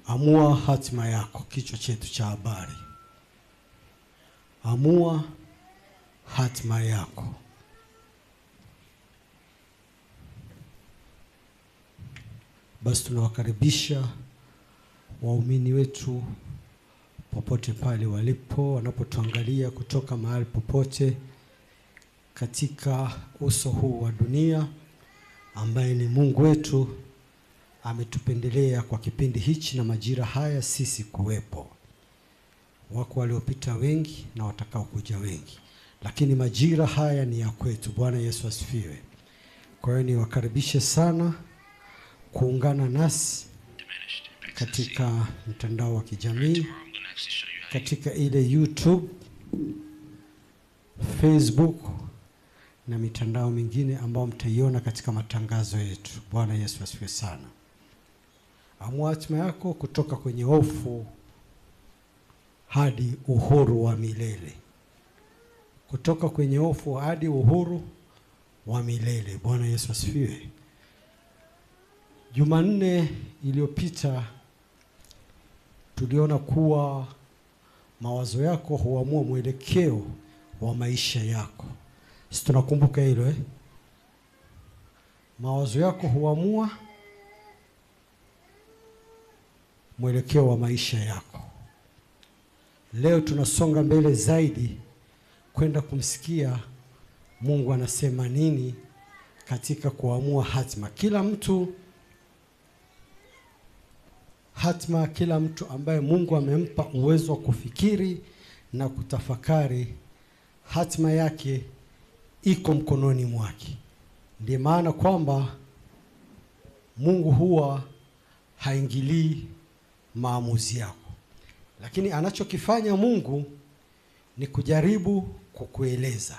Amua hatima yako, kichwa chetu cha habari. Amua hatima yako. Basi tunawakaribisha waumini wetu popote pale walipo, wanapotuangalia kutoka mahali popote katika uso huu wa dunia, ambaye ni Mungu wetu ametupendelea kwa kipindi hichi na majira haya sisi kuwepo. Wako waliopita wengi na watakao kuja wengi, lakini majira haya ni ya kwetu. Bwana Yesu asifiwe. Kwa hiyo niwakaribishe sana kuungana nasi katika mtandao wa kijamii, katika ile YouTube, Facebook na mitandao mingine ambayo mtaiona katika matangazo yetu. Bwana Yesu asifiwe sana. Amua hatima yako kutoka kwenye hofu hadi uhuru wa milele. Kutoka kwenye hofu hadi uhuru wa milele. Bwana Yesu asifiwe. Jumanne iliyopita tuliona kuwa mawazo yako huamua mwelekeo wa maisha yako. Sisi tunakumbuka hilo Mawazo yako huamua mwelekeo wa maisha yako. Leo tunasonga mbele zaidi kwenda kumsikia Mungu anasema nini katika kuamua hatima. Kila mtu ambaye Mungu amempa uwezo wa kufikiri na kutafakari, hatima yake iko mkononi mwake. Ndiyo maana kwamba Mungu huwa haingilii maamuzi yako, lakini anachokifanya Mungu ni kujaribu kukueleza